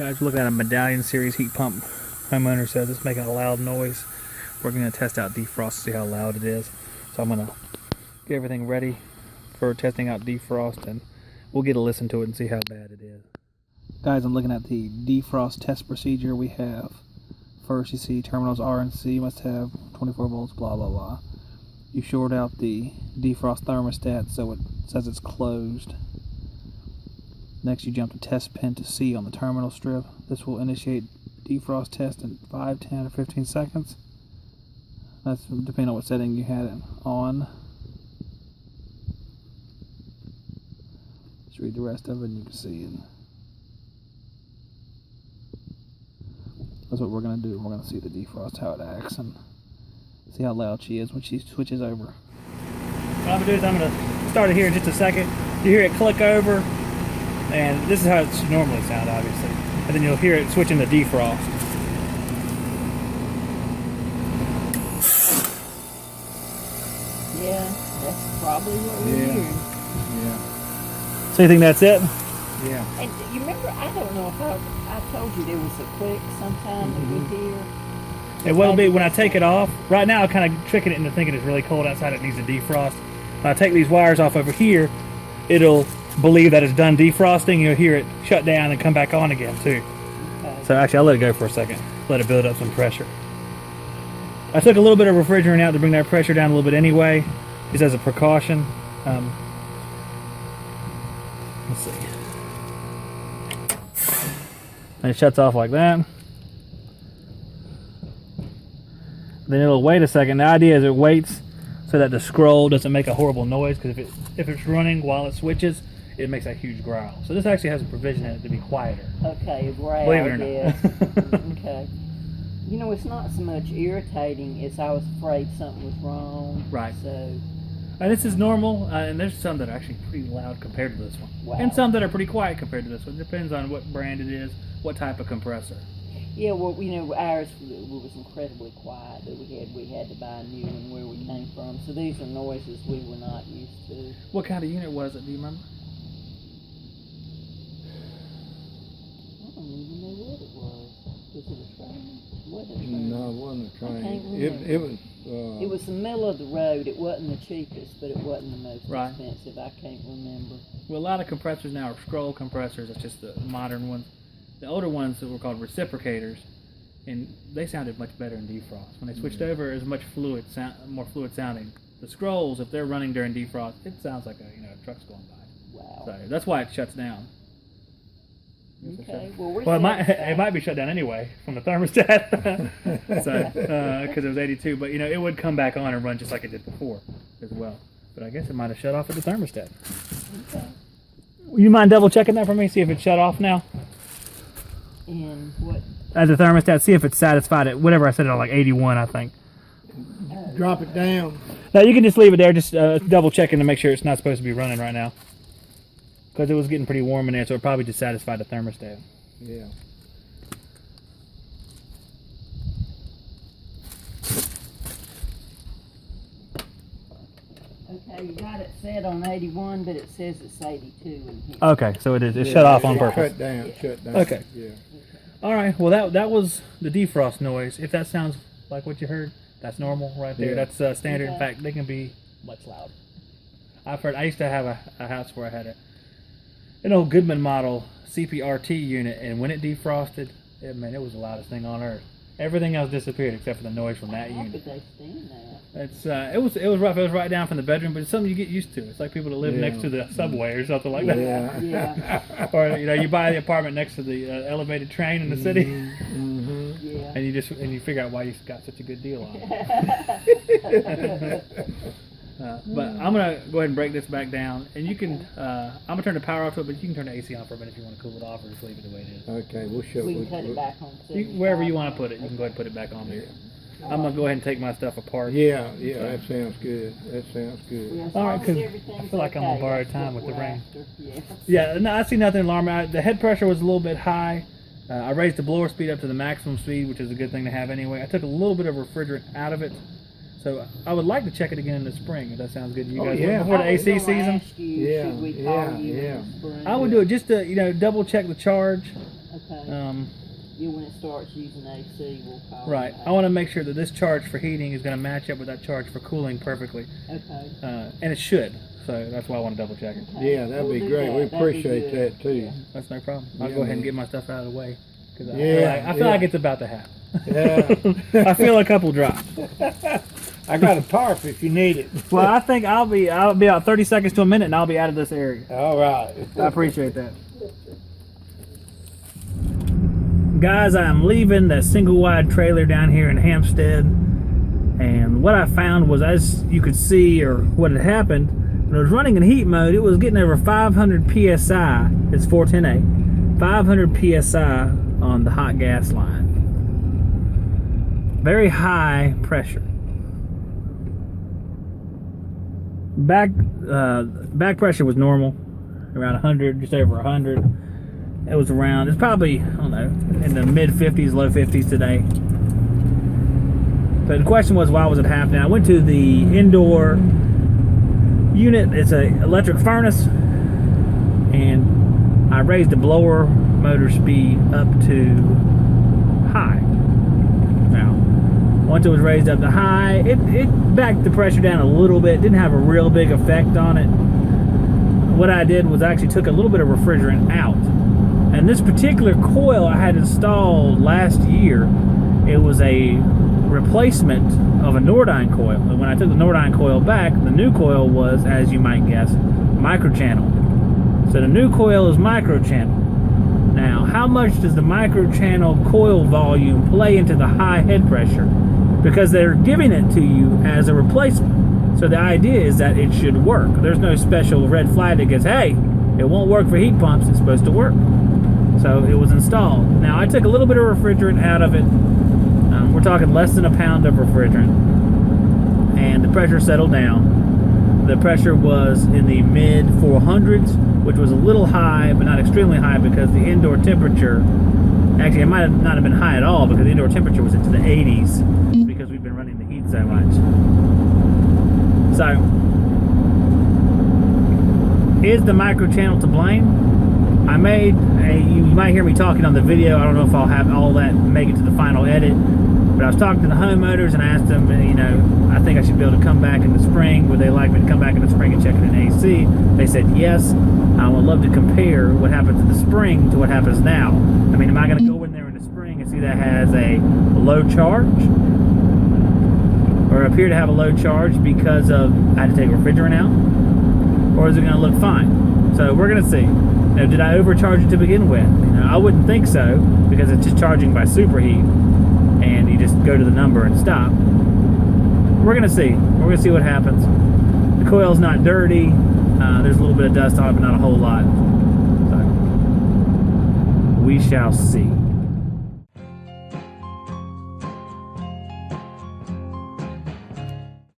Guys, we're looking at a Medallion Series heat pump. Homeowner says it's making a loud noise. We're going to test out defrost to see how loud it is. So I'm going to get everything ready for testing out defrost, and we'll get a listen to it and see how bad it is. Guys, I'm looking at the defrost test procedure we have. First, you see terminals R and C must have 24 volts, blah, blah, blah. You short out the defrost thermostat so it says it's closed. Next, you jump to test pin to C on the terminal strip. This will initiate defrost test in 5, 10, or 15 seconds. That's depending on what setting you had it on. Let's read the rest of it and you can see it. That's what we're going to do. We're going to see the defrost, how it acts, and see how loud she is when she switches over. What I'm going to do is I'm going to start it here in just a second. You hear it click over, and this is how it should normally sound, obviously. And then you'll hear it switching to defrost. Yeah, that's probably what we're hearing. Yeah. So you think that's it? Yeah. And you remember, I don't know if I told you there was a click sometime that we hear. It will be when I take it off. Right now I'm kind of tricking it into thinking it's really cold outside, it needs to defrost. When I take these wires off over here, it'll believe that it's done defrosting. You'll hear it shut down and come back on again too. Okay. So actually I'll let it go for a second. Let it build up some pressure. I took a little bit of refrigerant out to bring that pressure down a little bit anyway, just as a precaution. Let's see. And it shuts off like that. Then it'll wait a second. The idea is it waits so that the scroll doesn't make a horrible noise, because if it's running while it switches, it makes that huge growl. So this actually has a provision in it to be quieter. Okay, a growl. Believe it or not. Okay. You know, it's not so much irritating as I was afraid something was wrong. Right. So. And this is normal, and there's some that are actually pretty loud compared to this one. Wow. And some that are pretty quiet compared to this one. It depends on what brand it is, what type of compressor. Yeah, well, you know, ours was incredibly quiet that we had to buy a new one where we came from. So these are noises we were not used to. What kind of unit was it? Do you remember? I don't even know what it was. Was it a train? Was it a train? No, it wasn't a train. I can't remember. It was the middle of the road. It wasn't the cheapest, but it wasn't the most expensive. I can't remember. Well, a lot of compressors now are scroll compressors. That's just the modern ones. The older ones that were called reciprocators, and they sounded much better in defrost. When they switched over, it was much more fluid sounding. The scrolls, if they're running during defrost, it sounds like a truck's going by. Wow. So that's why it shuts down. Okay. Well, it might be shut down anyway from the thermostat, because it was 82. But it would come back on and run just like it did before as well. But I guess it might have shut off at the thermostat. Okay. You mind double checking that for me? See if it's shut off now. And what? As a thermostat, see if it's satisfied at whatever I set it on, like 81, I think. Drop it down. No, you can just leave it there, just double checking to make sure it's not supposed to be running right now. Because it was getting pretty warm in there, so it probably just satisfied the thermostat. Yeah. Okay, you got it set on 81, but it says it's 82 in here. Okay, so it is. It's shut off on purpose. Shut down. Okay. Yeah. All right. Well, that was the defrost noise. If that sounds like what you heard, that's normal right there. Yeah. That's standard. Okay. In fact, they can be much louder. I used to have a house where I had an old Goodman model CPRT unit, and when it defrosted, it was the loudest thing on earth. Everything else disappeared except for the noise from that unit. How could they stand that? It was rough. It was right down from the bedroom, but it's something you get used to. It's like people that live next to the subway or something like that. Yeah. Or you buy the apartment next to the elevated train in the city, Yeah. and you figure out why you got such a good deal on it. But I'm gonna go ahead and break this back down, and you can. I'm gonna turn the power off to it, but you can turn the AC on for a minute if you want to cool it off, or just leave it the way it is. Okay, we'll show. We can cut it back on. Wherever you want to put it, you can go ahead and put it back on there. I'm gonna go ahead and take my stuff apart. Yeah, that sounds good. All right, because I feel like I'm on borrowed time with the rain. Yes. Yeah, no, I see nothing alarming. The head pressure was a little bit high. I raised the blower speed up to the maximum speed, which is a good thing to have anyway. I took a little bit of refrigerant out of it. So I would like to check it again in the spring, if that sounds good to you guys. Yeah. Before the AC season. Yeah. Yeah. I would do it just to double check the charge. Okay. Yeah, when it starts using AC, we'll call Right. it I want to make sure that this charge for heating is going to match up with that charge for cooling perfectly. Okay. And it should. So that's why I want to double check it. Okay. Yeah, that'd We'll be do great. that. We That'd be appreciate good. that too. Yeah. That's no problem. I'll Yeah, go ahead and man. get my stuff out of the way. Cause I Yeah, feel like yeah. it's about to happen. Yeah. I feel a couple drops. I got a tarp if you need it. Well, I think I'll be about 30 seconds to a minute and I'll be out of this area. All right. I appreciate that. Guys, I'm leaving the single wide trailer down here in Hampstead, and what I found was, as you could see, or what had happened, when it was running in heat mode, it was getting over 500 psi. It's 410A, 500 psi on the hot gas line. Very high pressure. Back pressure was normal, around 100, just over 100. It was around, it's probably, I don't know, in the mid 50s, low 50s today. So the question was, why was it happening? I went to the indoor unit. It's an electric furnace, and I raised the blower motor speed up to high. Now, once it was raised up to high, it backed the pressure down a little bit. Didn't have a real big effect on it. What I did was I actually took a little bit of refrigerant out. And this particular coil I had installed last year, it was a replacement of a Nordine coil. And when I took the Nordine coil back, the new coil was, as you might guess, microchannel. So the new coil is microchannel. Now, how much does the microchannel coil volume play into the high head pressure? Because they're giving it to you as a replacement. So the idea is that it should work. There's no special red flag that goes, hey, it won't work for heat pumps, it's supposed to work. So it was installed. Now I took a little bit of refrigerant out of it. We're talking less than a pound of refrigerant. And the pressure settled down. The pressure was in the mid 400s, which was a little high, but not extremely high, because the indoor temperature, actually it might have not have been high at all, because the indoor temperature was into the 80s, because we've been running the heat so much. So, is the microchannel to blame? You might hear me talking on the video. I don't know if I'll have all that make it to the final edit, but I was talking to the homeowners and I asked them, I think I should be able to come back in the spring. Would they like me to come back in the spring and check it in AC? They said yes. I would love to compare what happens in the spring to what happens now. I mean, am I going to go in there in the spring and see that has a low charge, or appear to have a low charge because of I had to take refrigerant out, or is it going to look fine? So we're going to see. Now, did I overcharge it to begin with? I wouldn't think so, because it's just charging by superheat, and you just go to the number and stop. We're going to see. We're going to see what happens. The coil's not dirty. There's a little bit of dust on it, but not a whole lot. So we shall see.